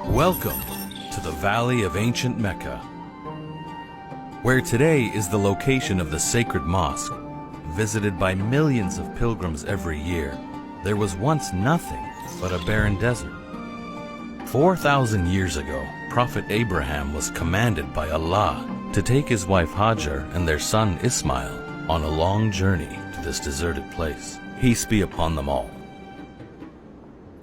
Welcome to the Valley of Ancient Mecca, where today is the location of the sacred mosque, visited by millions of pilgrims every year. There was once nothing but a barren desert. 4,000 years ago, Prophet Abraham was commanded by Allah to take his wife Hajra and their son Isma'il on a long journey to this deserted place. Peace be upon them all.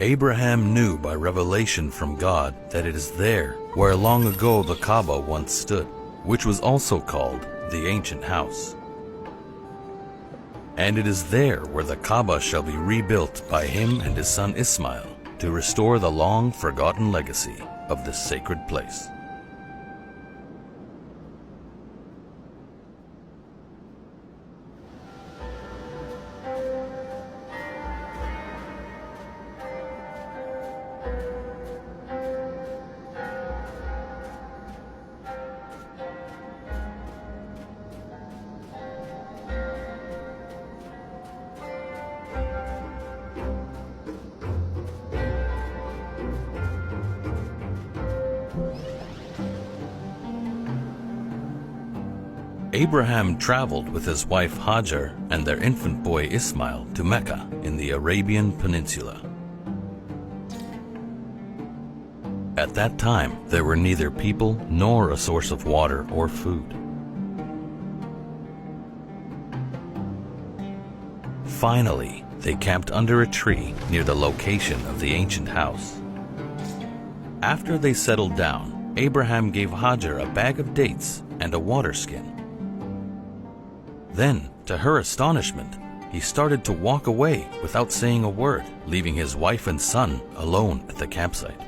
Abraham knew by revelation from God that it is there where long ago the Kaaba once stood, which was also called the ancient house. And it is there where the Kaaba shall be rebuilt by him and his son Ismail to restore the long forgotten legacy of this sacred place. Abraham traveled with his wife Hajra and their infant boy Ismail to Mecca in the Arabian Peninsula. At that time, there were neither people nor a source of water or food. Finally, they camped under a tree near the location of the ancient house. After they settled down, Abraham gave Hajra a bag of dates and a water skin. Then, to her astonishment, he started to walk away without saying a word, leaving his wife and son alone at the campsite.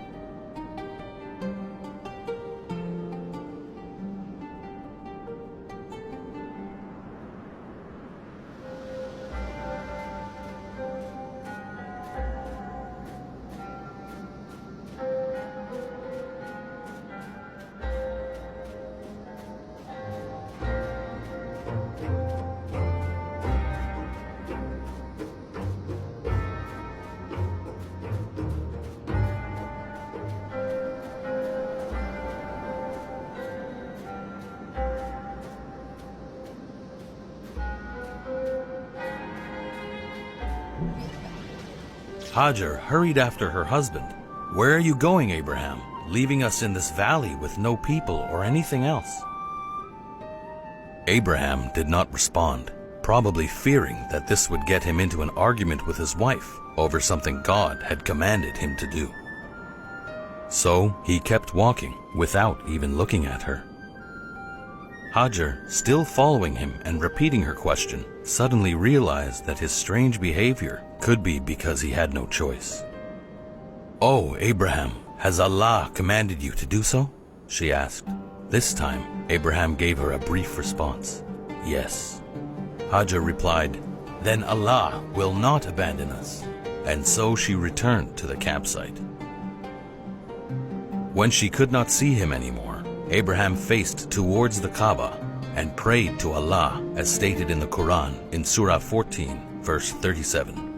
Hajra hurried after her husband. "Where are you going, Abraham, leaving us in this valley with no people or anything else?" Abraham did not respond, probably fearing that this would get him into an argument with his wife over something God had commanded him to do. So he kept walking without even looking at her. Hajra, still following him and repeating her question, suddenly realized that his strange behavior could be because he had no choice. "Oh, Abraham, has Allah commanded you to do so?" she asked. This time, Abraham gave her a brief response. "Yes." Hajra replied, "Then Allah will not abandon us." And so she returned to the campsite. When she could not see him anymore, Abraham faced towards the Kaaba and prayed to Allah as stated in the Quran in Surah 14, verse 37.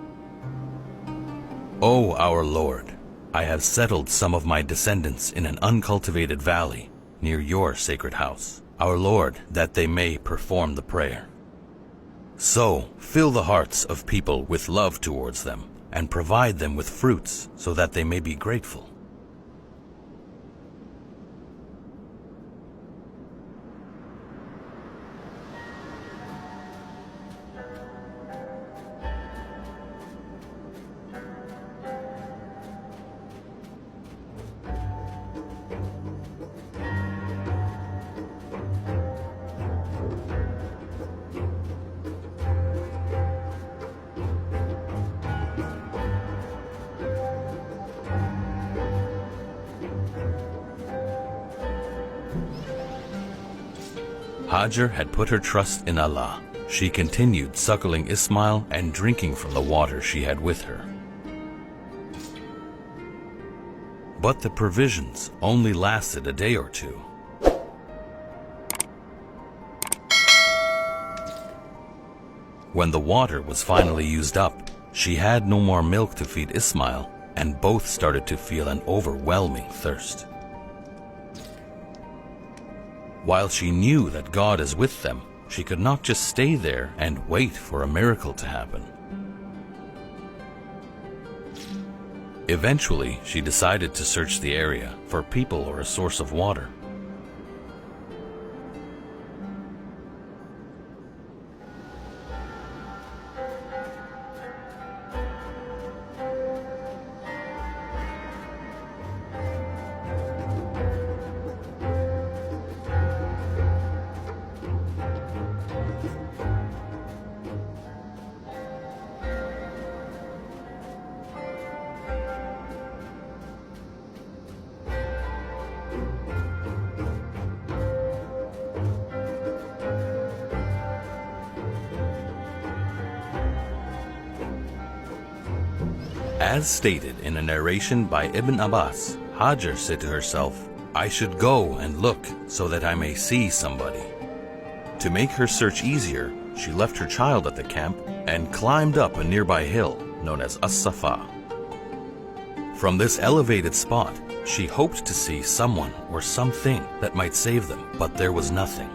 "O our Lord, I have settled some of my descendants in an uncultivated valley near your sacred house, our Lord, that they may perform the prayer. So fill the hearts of people with love towards them and provide them with fruits so that they may be grateful." Hajra had put her trust in Allah. She continued suckling Ismail and drinking from the water she had with her. But the provisions only lasted a day or two. When the water was finally used up, she had no more milk to feed Ismail and both started to feel an overwhelming thirst. While she knew that God is with them, she could not just stay there and wait for a miracle to happen. Eventually, she decided to search the area for people or a source of water. As stated in a narration by Ibn Abbas, Hajra said to herself, "I should go and look so that I may see somebody." To make her search easier, she left her child at the camp and climbed up a nearby hill known as As-Safa. From this elevated spot, she hoped to see someone or something that might save them, but there was nothing.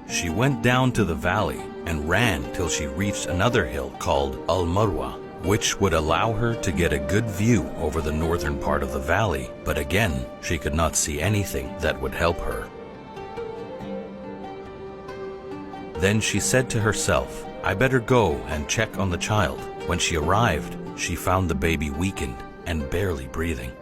She went down to the valley and ran till she reached another hill called Al-Marwa, which would allow her to get a good view over the northern part of the valley, but again, she could not see anything that would help her. Then she said to herself, "I better go and check on the child." When she arrived, she found the baby weakened and barely breathing.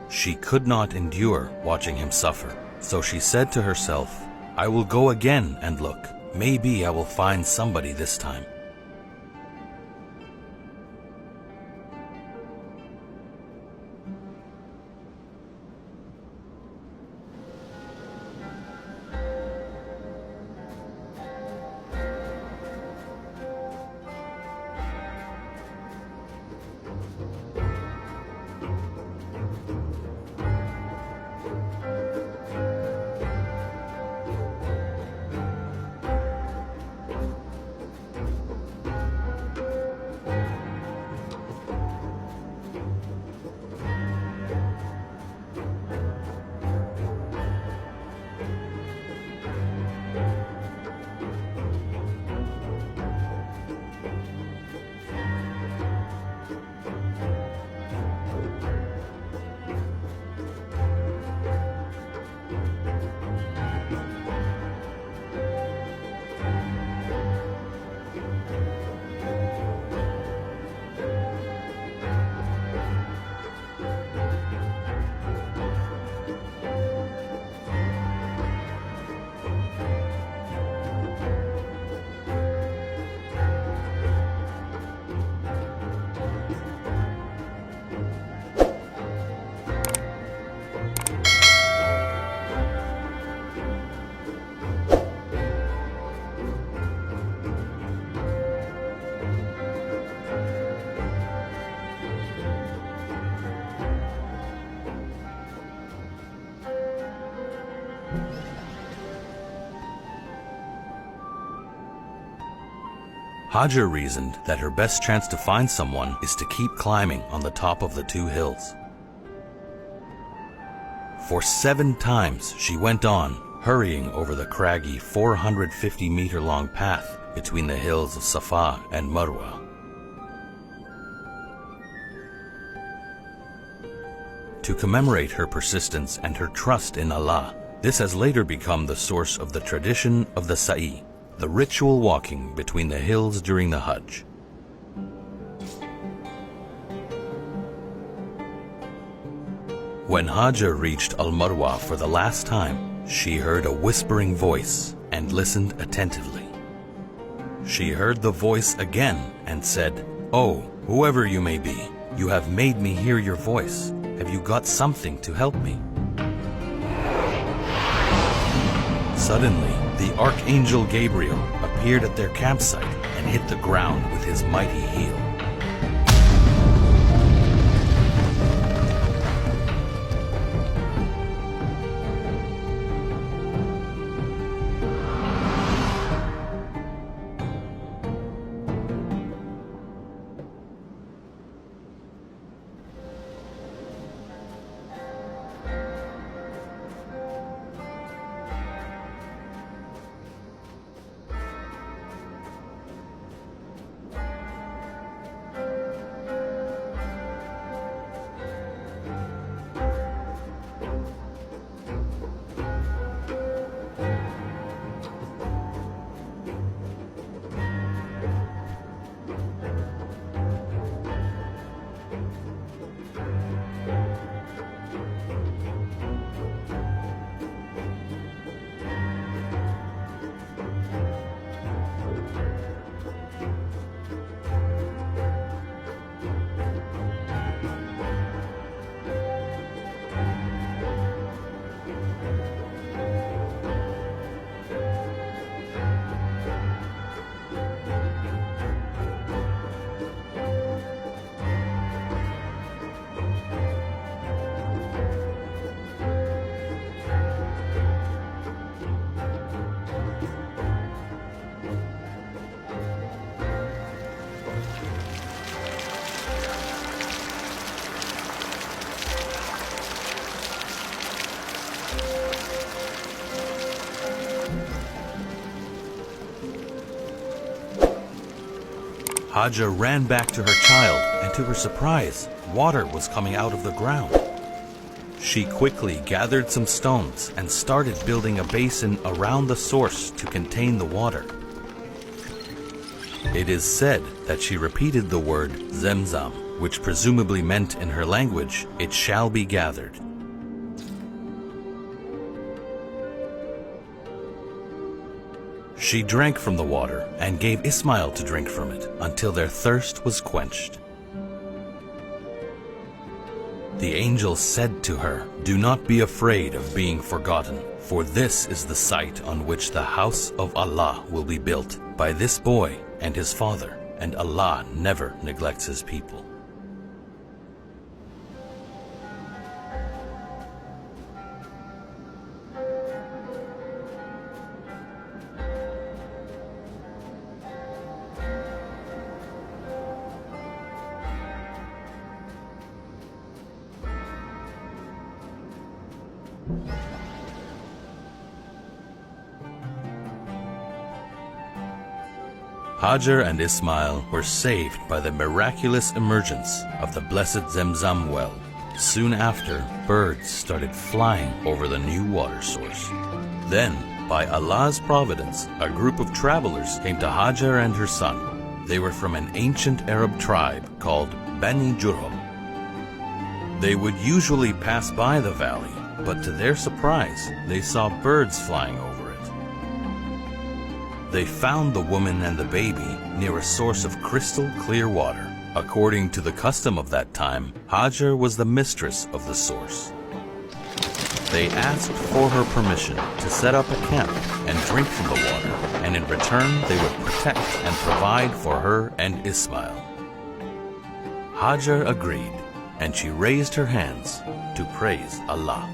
She could not endure watching him suffer, so she said to herself, "I will go again and look. Maybe I will find somebody this time." Hajra reasoned that her best chance to find someone is to keep climbing on the top of the two hills. For 7 times she went on, hurrying over the craggy 450-meter-long path between the hills of Safa and Marwa. To commemorate her persistence and her trust in Allah, this has later become the source of the tradition of the Sa'i, the ritual walking between the hills during the Hajj. When Hajra reached Al-Marwa for the last time, she heard a whispering voice and listened attentively. She heard the voice again and said, "Oh, whoever you may be, you have made me hear your voice. Have you got something to help me?" Suddenly, the Archangel Gabriel appeared at their campsite and hit the ground with his mighty heel. Hajra ran back to her child, and to her surprise, water was coming out of the ground. She quickly gathered some stones and started building a basin around the source to contain the water. It is said that she repeated the word Zamzam, which presumably meant in her language, "It shall be gathered." She drank from the water and gave Ismail to drink from it until their thirst was quenched. The angel said to her, "Do not be afraid of being forgotten, for this is the site on which the house of Allah will be built by this boy and his father, and Allah never neglects his people." Hajra and Ismail were saved by the miraculous emergence of the blessed Zamzam well. Soon after, birds started flying over the new water source. Then, by Allah's providence, a group of travelers came to Hajra and her son. They were from an ancient Arab tribe called Bani Jurhum. They would usually pass by the valley, but to their surprise, they saw birds flying over it. They found the woman and the baby near a source of crystal clear water. According to the custom of that time, Hajra was the mistress of the source. They asked for her permission to set up a camp and drink from the water, and in return they would protect and provide for her and Ismail. Hajra agreed, and she raised her hands to praise Allah.